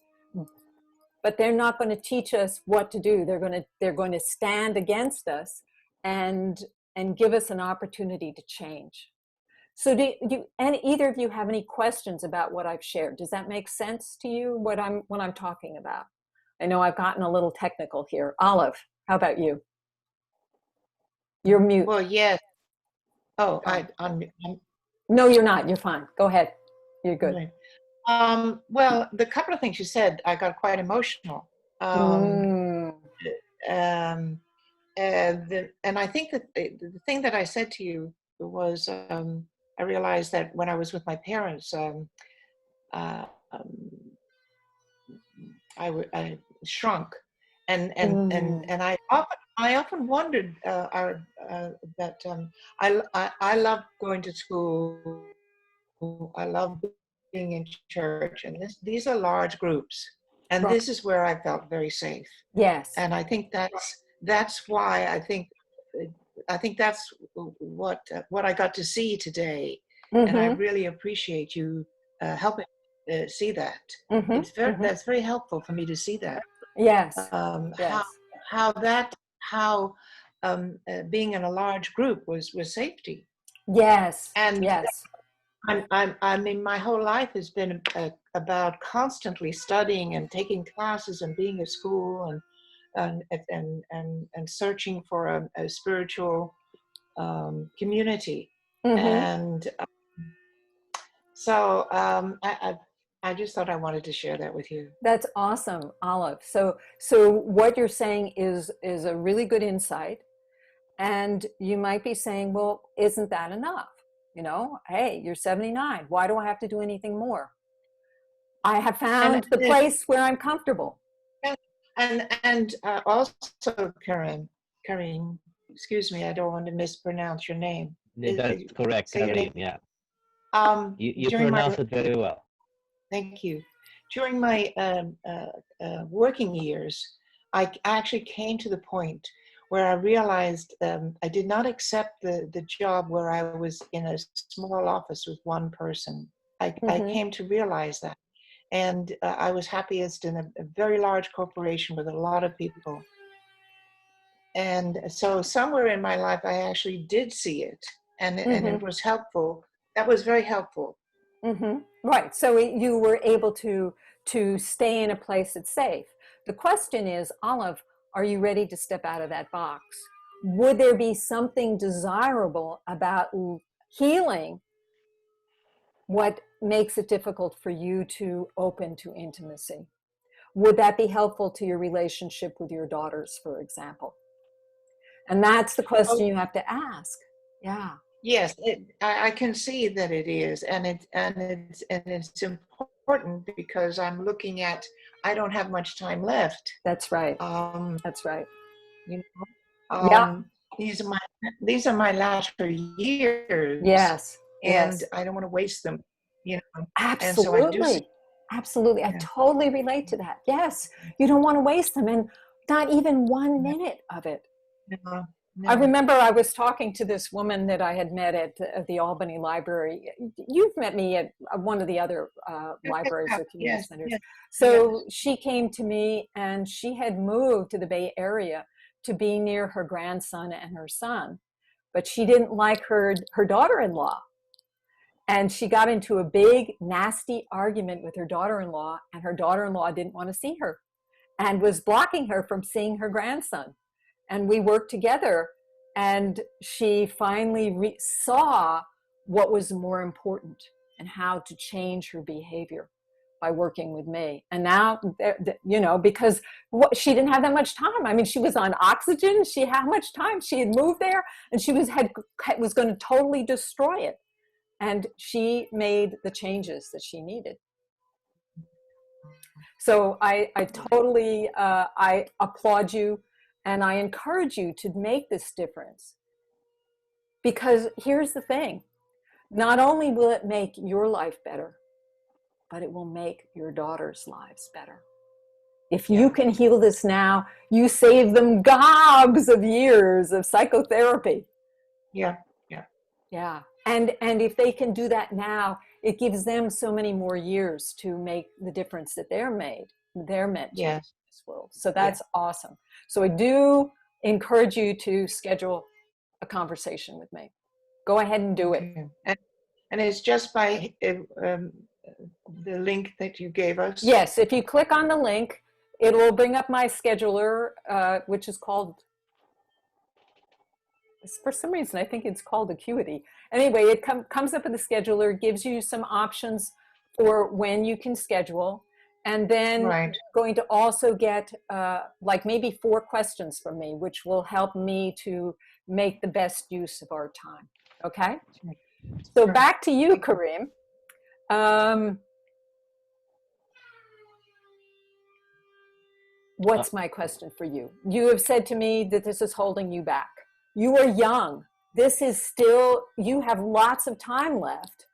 but they're not going to teach us what to do. They're going to stand against us and give us an opportunity to change. So and either of you have any questions about what I've shared? Does that make sense to you, what I'm talking about? I know I've gotten a little technical here. Olive, how about you? You're mute. Well, yes. Oh, I'm No, you're not. You're fine. Go ahead. You're good. right. Well, the couple of things you said, I got quite emotional. Mm. And I think that the thing that I said to you was, I realized that when I was with my parents, uh, um, I shrunk, and I often wondered that I love going to school. I love being in church, and these are large groups, and Right. this is where I felt very safe. Yes. And I think that's why I think that's what I got to see today, and I really appreciate you helping see that. That's very helpful for me to see that. Yes. Yes. How being in a large group was safety. Yes. And Yes. I mean, my whole life has been about constantly studying and taking classes and being at school and searching for a spiritual community. And so I just thought I wanted to share that with you. That's awesome, Olive. So what you're saying is a really good insight. And you might be saying, well, isn't that enough? Hey, you're 79. Why do I have to do anything more? I have found the place where I'm comfortable. And also, Kareem, excuse me, I don't want to mispronounce your name. That's correct, Kareem, yeah. You pronounce it very well. Thank you. During my working years, I actually came to the point where I realized I did not accept the job where I was in a small office with one person. I came to realize that. And I was happiest in a very large corporation with a lot of people. And so somewhere in my life, I actually did see it, and it was helpful. That was very helpful. Right. So you were able to stay in a place that's safe. The question is, Olive, are you ready to step out of that box? Would there be something desirable about healing what makes it difficult for you to open to intimacy? Would that be helpful to your relationship with your daughters, for example? And that's the question you have to ask. Yeah. Yes, I can see that it is, and it's important because I'm looking at, I don't have much time left. That's right. That's right. You know, these are my last years. Yes. And yes. I don't want to waste them. Absolutely. And so Absolutely. I totally relate to that. Yes. You don't want to waste them, and not even 1 minute of it. No. I remember I was talking to this woman that I had met at the Albany Library. You've met me at one of the other libraries or community centers. So she came to me, and she had moved to the Bay Area to be near her grandson and her son, but she didn't like her daughter-in-law. And she got into a big, nasty argument with her daughter-in-law, and her daughter-in-law didn't want to see her and was blocking her from seeing her grandson. And we worked together, and she finally saw what was more important and how to change her behavior by working with me. And now, because she didn't have that much time. I mean, she was on oxygen. How much time? She had moved there, and she was going to totally destroy it. And she made the changes that she needed. So I totally, I applaud you, and I encourage you to make this difference. Because here's the thing, not only will it make your life better, but it will make your daughters' lives better. If you Yeah. can heal this now, you save them gobs of years of psychotherapy. Yeah. Yeah. Yeah. And if they can do that now, it gives them so many more years to make the difference that they're meant to make Yes. in this world. So Yeah. that's awesome. So I do encourage you to schedule a conversation with me. Go ahead and do it. Okay. And it's just by the link that you gave us. Yes, if you click on the link, it will bring up my scheduler, which is called, for some reason, I think it's called Acuity. Anyway, it comes up in the scheduler, gives you some options for when you can schedule. And then Right. you're going to also get like maybe 4 questions from me, which will help me to make the best use of our time. Okay? So Sure. back to you, Kareem. What's my question for you? You have said to me that this is holding you back. You are young. This is still, you have lots of time left.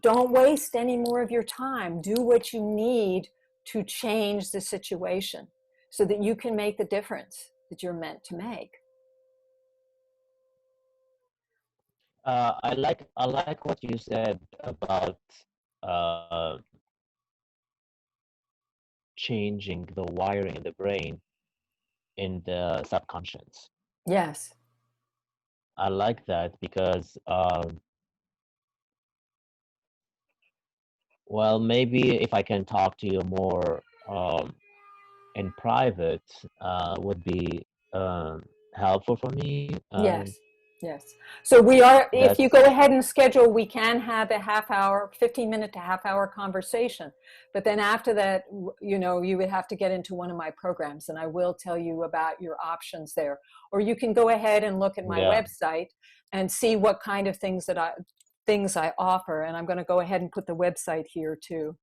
Don't waste any more of your time. Do what you need to change the situation so that you can make the difference that you're meant to make. I like what you said about uh, changing the wiring in the brain in the subconscious. Yes. I like that because well, maybe if I can talk to you more in private, would be um, helpful for me. Yes. Yes. So we are, if you That's go ahead and schedule, we can have a half hour, 15-minute to half hour conversation. But then after that, you know, you would have to get into one of my programs and I will tell you about your options there. Or you can go ahead and look at my yeah. website and see what kind of things I offer. And I'm going to go ahead and put the website here too.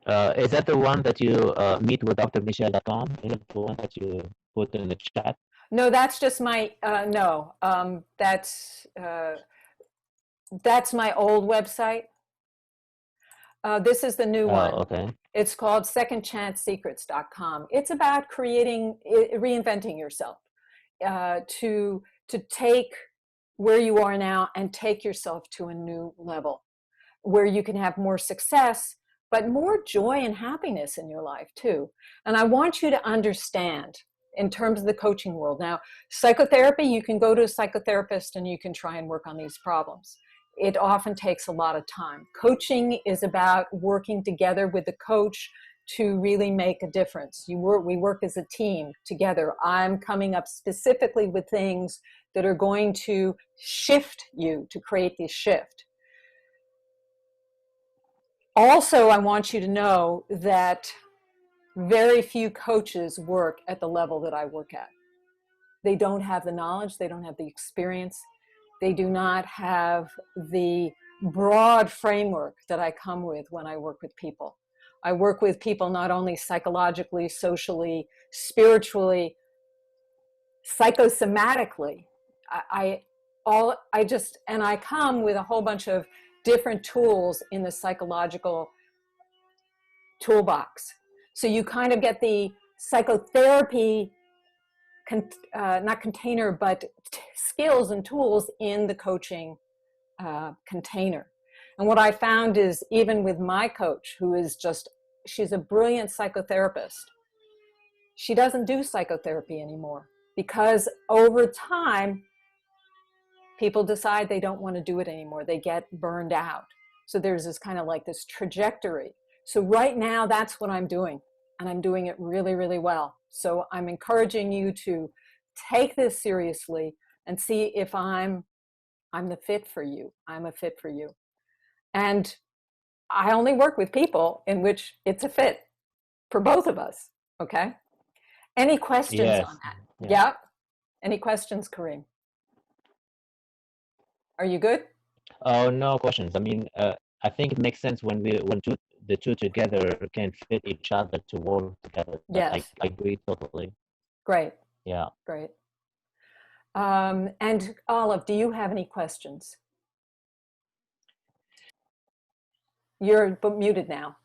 Is that the one that you meet with drmichelle.com? Is it the one that you put in the chat? No, that's just my, no, that's my old website. This is the new one. Oh, okay. It's called secondchancesecrets.com. It's about reinventing yourself, to take where you are now and take yourself to a new level where you can have more success, but more joy and happiness in your life too. And I want you to understand in terms of the coaching world. Now, psychotherapy, you can go to a psychotherapist and you can try and work on these problems. It often takes a lot of time. Coaching is about working together with the coach to really make a difference. We work as a team together. I'm coming up specifically with things that are going to shift you to create this shift. Also, I want you to know that very few coaches work at the level that I work at. They don't have the knowledge, they don't have the experience, they do not have the broad framework that I come with when I work with people. I work with people not only psychologically, socially, spiritually, psychosomatically. I come with a whole bunch of different tools in the psychological toolbox. So you kind of get the psychotherapy, not container, but skills and tools in the coaching container. And what I found is even with my coach, who is she's a brilliant psychotherapist, she doesn't do psychotherapy anymore because over time, people decide they don't want to do it anymore. They get burned out. So there's this kind of like this trajectory. So right now, that's what I'm doing. And I'm doing it really, really well. So I'm encouraging you to take this seriously and see if I'm the fit for you. I'm a fit for you. And I only work with people in which it's a fit for both of us. Okay. Any questions Yes. on that? Yeah. Yep. Any questions, Kareem? Are you good? Oh, no questions. I mean, I think it makes sense when the two together can fit each other to work together. Yes. I agree totally. Great. Yeah. Great. And Olive, do you have any questions? You're muted now.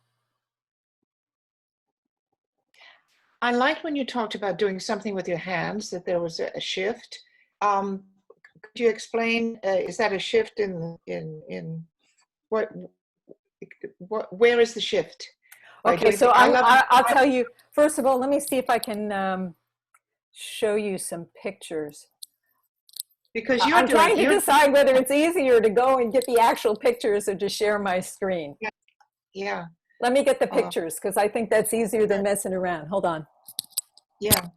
I liked when you talked about doing something with your hands, that there was a shift. Could you explain, is that a shift in what, where is the shift? By Okay, doing so things, I love, I'll tell you, first of all, let me see if I can show you some pictures. because I'm trying to decide whether it's easier to go and get the actual pictures or to share my screen. yeah, Let me get the pictures because I think that's easier than messing around. Hold on. yeah.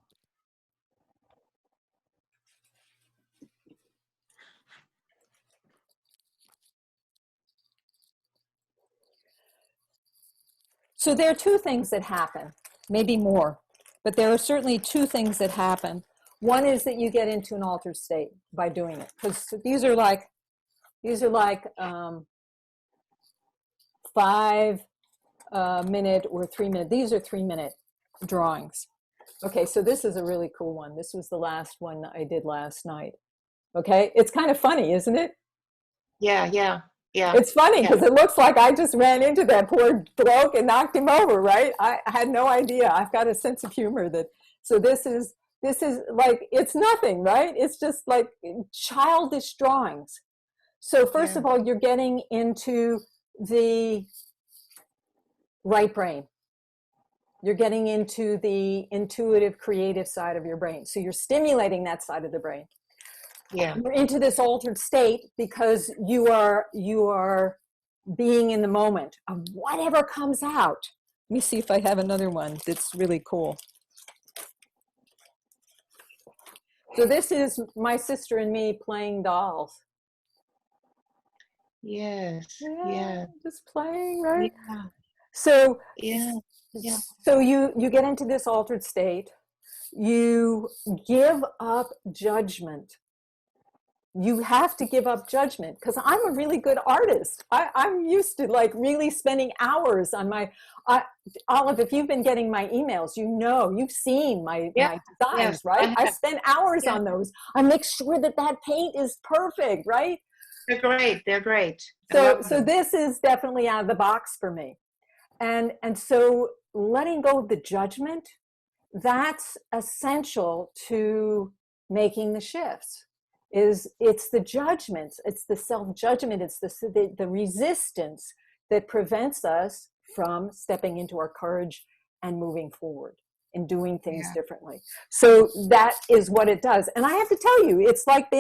So there are two things that happen, maybe more, but there are certainly two things that happen. One is that you get into an altered state by doing it, because these are like 5 minute or 3 minute. These are 3 minute drawings. Okay, so this is a really cool one. This was the last one I did last night. Okay, it's kind of funny, isn't it? Yeah, yeah, yeah. It's funny Yeah. because it looks like I just ran into that poor bloke and knocked him over, right? I had no idea. I've got a sense of humor that, so this is like, it's nothing, right? It's just like childish drawings. So first Yeah. of all, you're getting into the right brain. You're getting into the intuitive, creative side of your brain. So you're stimulating that side of the brain. Yeah. You're into this altered state because you are being in the moment of whatever comes out. Let me see if I have another one that's really cool. So this is my sister and me playing dolls. Yes. Yeah, Yeah. just playing, right? Yeah. So Yeah. Yeah. so you get into this altered state. You give up judgment. You have to give up judgment because I'm a really good artist. I'm used to like really spending hours on my, Olive, if you've been getting my emails, you know, you've seen my Yeah. designs, Yes, right? I have. spend hours Yeah. on those. I make sure that that paint is perfect, right? They're great. They're great. I So love them. this is definitely out of the box for me. And so letting go of the judgment, that's essential to making the shifts. It's the judgments, it's the self-judgment, it's the resistance that prevents us from stepping into our courage and moving forward and doing things Yeah. differently. So that is what it does. And I have to tell you, it's like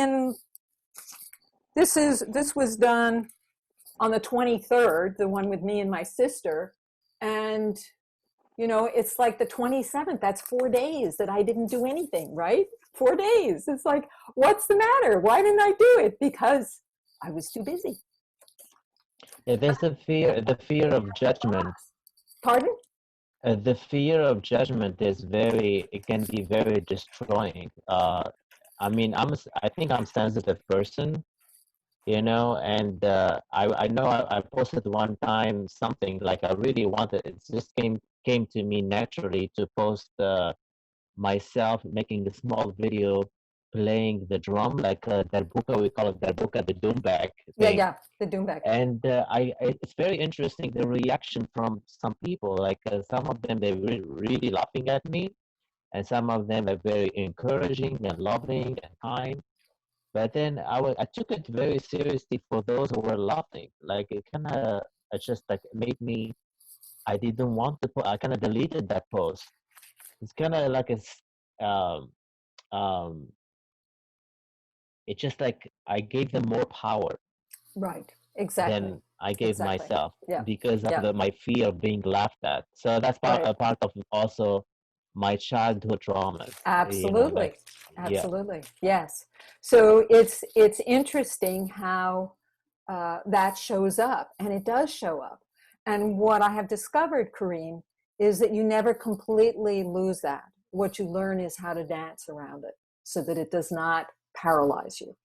this was done on the 23rd, the one with me and my sister, and you know, it's like the 27th, that's 4 days that I didn't do anything, right? 4 days. It's like, what's the matter? Why didn't I do it? Because I was too busy. Yeah, there's the fear of judgment. Pardon? The fear of judgment it can be very destroying. I mean, I think I'm a sensitive person, you know, and I know I posted one time something like I really wanted, it just came to me naturally to post myself making a small video playing the drum, like darbuka, we call it darbuka, the doombag thing. Yeah, the doombag. And it's very interesting the reaction from some people. Like some of them they were really laughing at me, and some of them are very encouraging and loving and kind. But then I took it very seriously for those who were laughing. Like it kind of it just like made me. I didn't want to put. I kind of deleted that post. It's kind of like um um. It's just like I gave them more power Right. Exactly. than I gave Exactly. myself Yeah. because of Yeah. my fear of being laughed at. So that's Right. a part of also my childhood traumas. You know, Absolutely. like yeah. Absolutely. Yes. So it's interesting how that shows up, and it does show up. And what I have discovered, Kareem, is that you never completely lose that. What you learn is how to dance around it so that it does not paralyze you.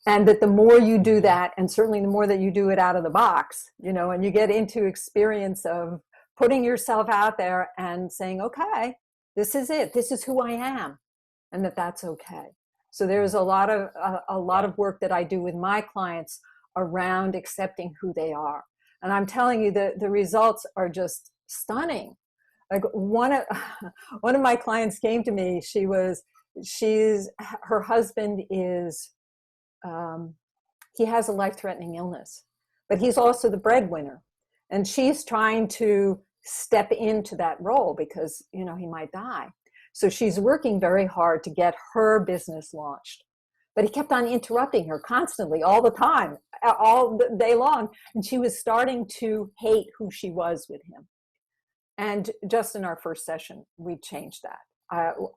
And that the more you do that, and certainly the more that you do it out of the box, you know, and you get into experience of putting yourself out there and saying, okay, this is it, this is who I am, and that's okay. So there's a lot of work that I do with my clients around accepting who they are. And I'm telling you, the results are just stunning. Like one of one of my clients came to me. Her husband is he has a life-threatening illness, but he's also the breadwinner, and she's trying to step into that role because he might die. So she's working very hard to get her business launched. But he kept on interrupting her constantly, all the time, all day long. And she was starting to hate who she was with him. And just in our first session, we changed that.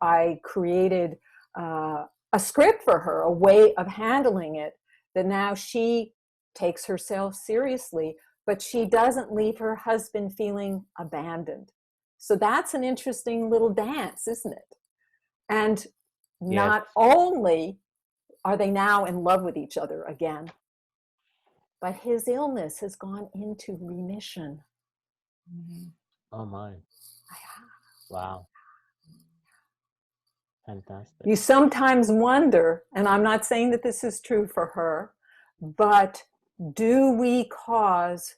I created a script for her, a way of handling it, that now she takes herself seriously, but she doesn't leave her husband feeling abandoned. So that's an interesting little dance, isn't it? And not only are they now in love with each other again, but his illness has gone into remission. Mm-hmm. Oh my. Wow. Fantastic. You sometimes wonder, and I'm not saying that this is true for her, but do we cause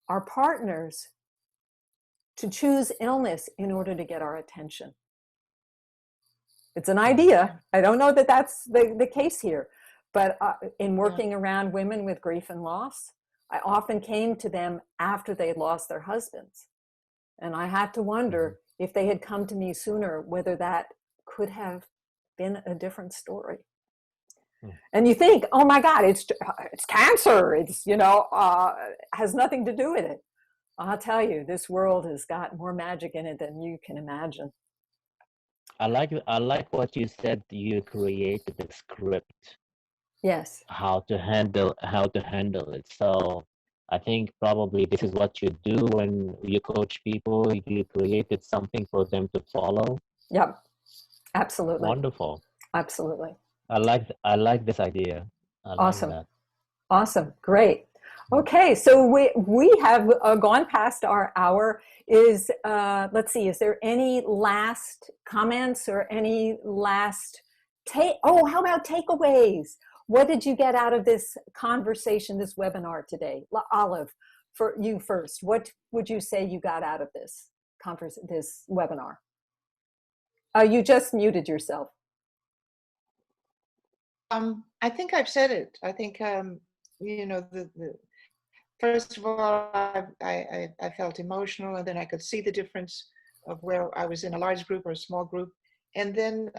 our partners to choose illness in order to get our attention? It's an idea. I don't know that that's the case here, but in working around women with grief and loss, I often came to them after they lost their husbands. And I had to wonder if they had come to me sooner, whether that could have been a different story. And you think, oh my God, it's cancer. It's, has nothing to do with it. I'll tell you, this world has got more magic in it than you can imagine. I like what you said. You created a script. Yes. How to handle it. So I think probably this is what you do when you coach people. You created something for them to follow. Yep. Absolutely. Wonderful. Absolutely. I like this idea. Awesome. Like that. Awesome. Great. Okay, so we have gone past our hour. Let's see, is there any last comments or any last how about takeaways? What did you get out of this conversation, this webinar today? Olive, for you first, what would you say you got out of this webinar? You just muted yourself. I think I've said it. I think, first of all, I felt emotional, and then I could see the difference of where I was in a large group or a small group. And then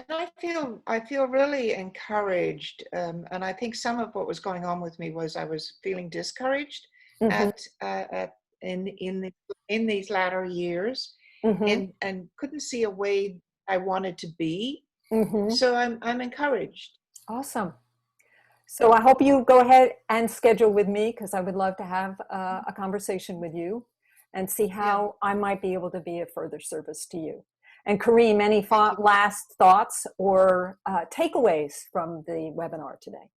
I feel really encouraged. And I think some of what was going on with me was I was feeling discouraged in these latter years, and couldn't see a way I wanted to be. So I'm encouraged. Awesome. So I hope you go ahead and schedule with me, because I would love to have a conversation with you and see how I might be able to be of further service to you. And Kareem, any last thoughts or takeaways from the webinar today?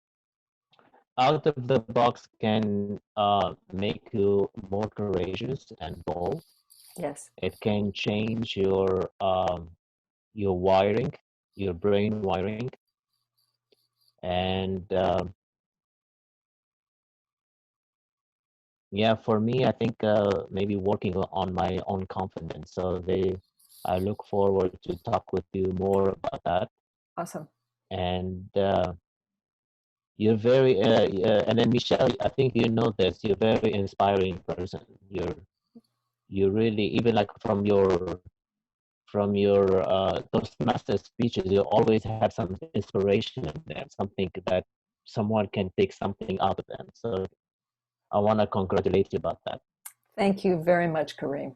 Out of the box can make you more courageous and bold. Yes. It can change your wiring, your brain wiring, and for me, I think maybe working on my own confidence. So I look forward to talk with you more about that. Awesome. And you're very, and then Michelle, I think you know this. You're a very inspiring person. You really, even like from your Toastmaster speeches, you always have some inspiration in there, something that someone can take something out of them. So I want to congratulate you about that. Thank you very much, Kareem.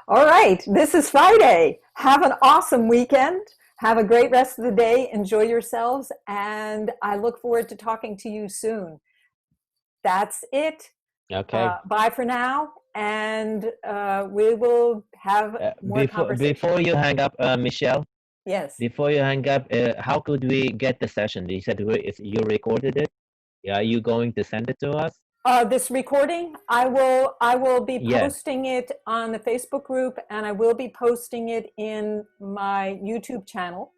All right, this is Friday. Have an awesome weekend. Have a great rest of the day. Enjoy yourselves, and I look forward to talking to you soon. That's it. Okay. Bye for now, and we will have more conversation. Before you hang up, Michelle. Yes. Before you hang up, how could we get the session? You said you recorded it. Are you going to send it to us? This recording, I will be posting it on the Facebook group, and I will be posting it in my YouTube channel.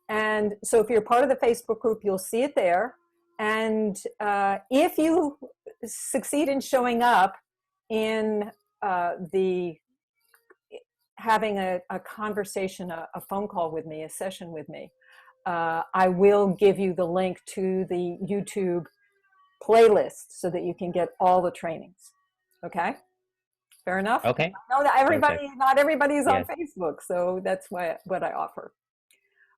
And so if you're part of the Facebook group, you'll see it there. And if you succeed in showing up, in the having a conversation, a phone call with me, a session with me, I will give you the link to the YouTube playlist so that you can get all the trainings. Okay? Fair enough? Okay. I know that Perfect. not everybody's on Yes. Facebook, so that's what I offer.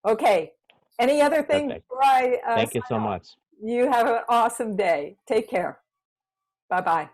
Okay. Any other things Perfect. before I Thank you sign so off? much. You have an awesome day. Take care. Bye-bye.